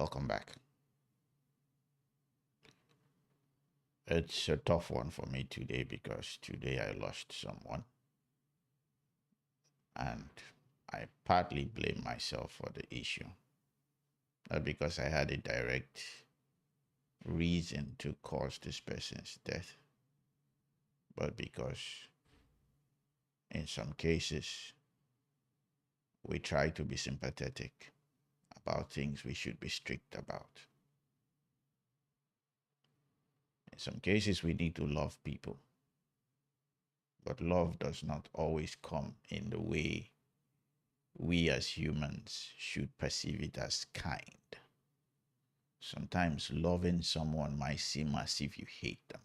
Welcome back. It's a tough one for me today because today I lost someone and I partly blame myself for the issue. Not because I had a direct reason to cause this person's death, but because in some cases we try to be sympathetic about things we should be strict about. In some cases, we need to love people, but love does not always come in the way we as humans should perceive it as kind. Sometimes loving someone might seem as if you hate them.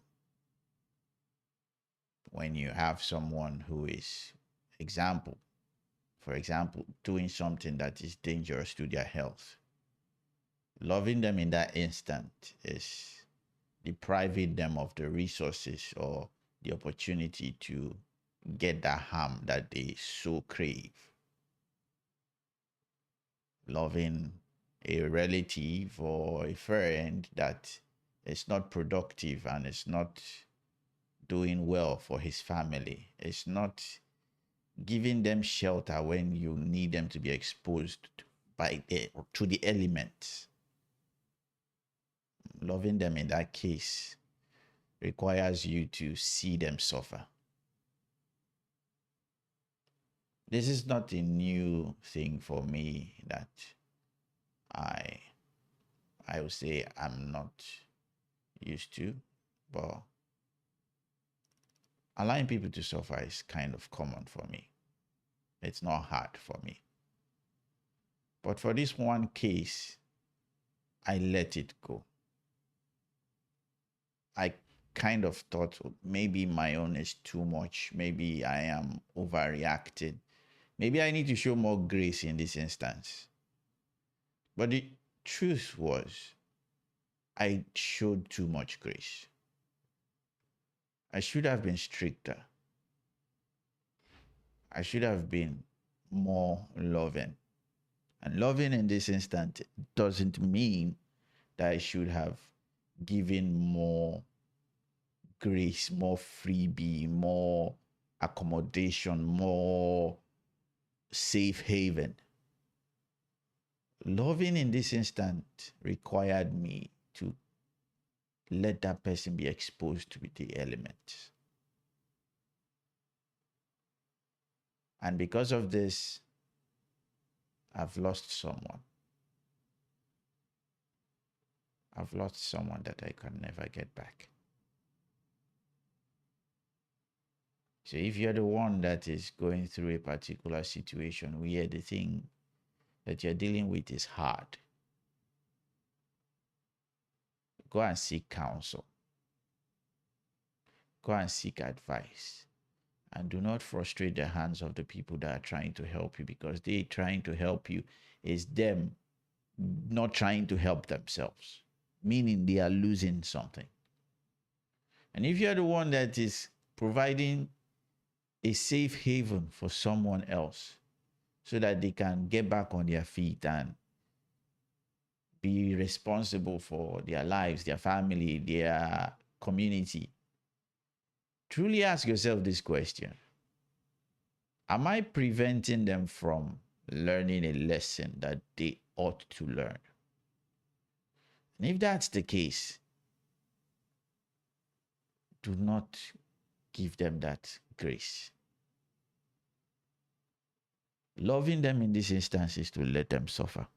When you have someone who is, for example, doing something that is dangerous to their health, loving them in that instant is depriving them of the resources or the opportunity to get that harm that they so crave. Loving a relative or a friend that is not productive and is not doing well for his family, is not giving them shelter when you need them to be exposed to the elements. Loving them in that case requires you to see them suffer. This is not a new thing for me that I would say I'm not used to, but allowing people to suffer is kind of common for me. It's not hard for me. But for this one case, I let it go. I kind of thought maybe my own is too much. Maybe I am overreacting. Maybe I need to show more grace in this instance. But the truth was, I showed too much grace. I should have been stricter. I should have been more loving. And loving in this instance doesn't mean that I should have given more grace, more freebie, more accommodation, more safe haven. Loving in this instant required me to let that person be exposed to the elements. And because of this, I've lost someone. I've lost someone that I can never get back. So if you're the one that is going through a particular situation where the thing that you're dealing with is hard, go and seek counsel. Go and seek advice. And do not frustrate the hands of the people that are trying to help you, because they trying to help you is them not trying to help themselves, meaning they are losing something. And if you're the one that is providing a safe haven for someone else so that they can get back on their feet and be responsible for their lives, their family, their community, truly ask yourself this question: am I preventing them from learning a lesson that they ought to learn? And if that's the case, do not give them that grace. Loving them in this instance is to let them suffer.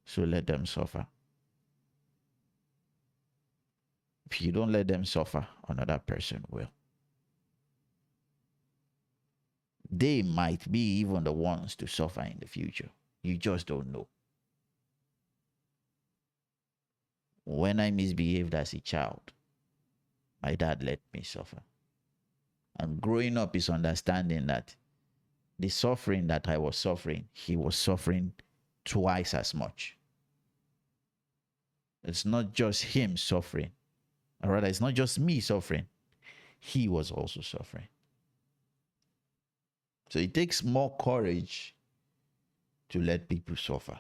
So let them suffer. If you don't let them suffer, another person will. They might be even the ones to suffer in the future. You just don't know. When I misbehaved as a child, my dad let me suffer. And growing up is understanding that the suffering that I was suffering, he was suffering twice as much. It's not just him suffering, or rather, it's not just me suffering. He was also suffering. So it takes more courage to let people suffer.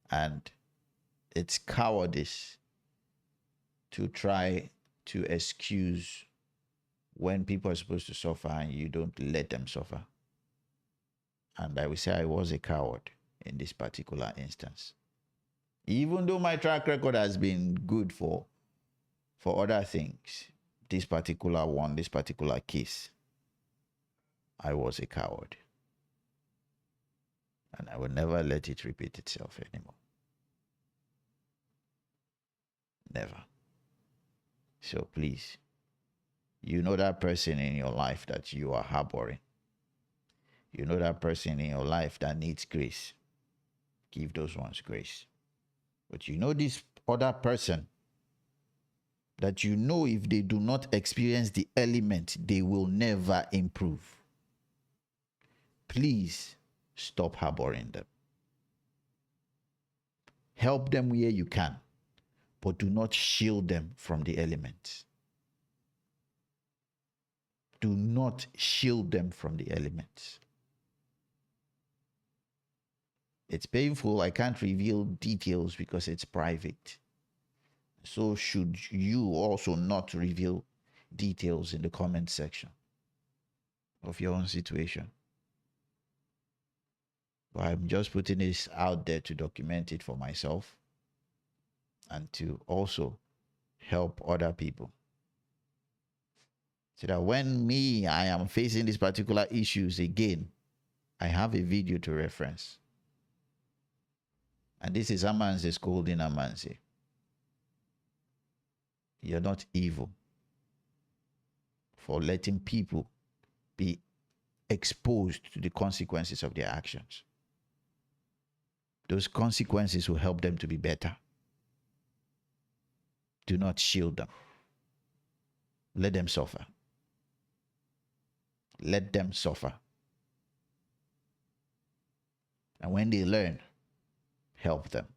And it's cowardice to try to excuse when people are supposed to suffer and you don't let them suffer. And I will say I was a coward in this particular instance. Even though my track record has been good for other things, this particular case, I was a coward. And I will never let it repeat itself anymore. Never. So please, you know that person in your life that you are harboring. You know that person in your life that needs grace. Give those ones grace. But you know this other person that you know if they do not experience the element, they will never improve. Please stop harboring them. Help them where you can, but do not shield them from the elements. Do not shield them from the elements. It's painful. I can't reveal details because it's private. So should you also not reveal details in the comment section of your own situation. But I'm just putting this out there to document it for myself and to also help other people. So that when I am facing these particular issues again, I have a video to reference. And this is Amanze scolding Amanze. You're not evil for letting people be exposed to the consequences of their actions. Those consequences will help them to be better. Do not shield them. Let them suffer. Let them suffer. And when they learn, help them.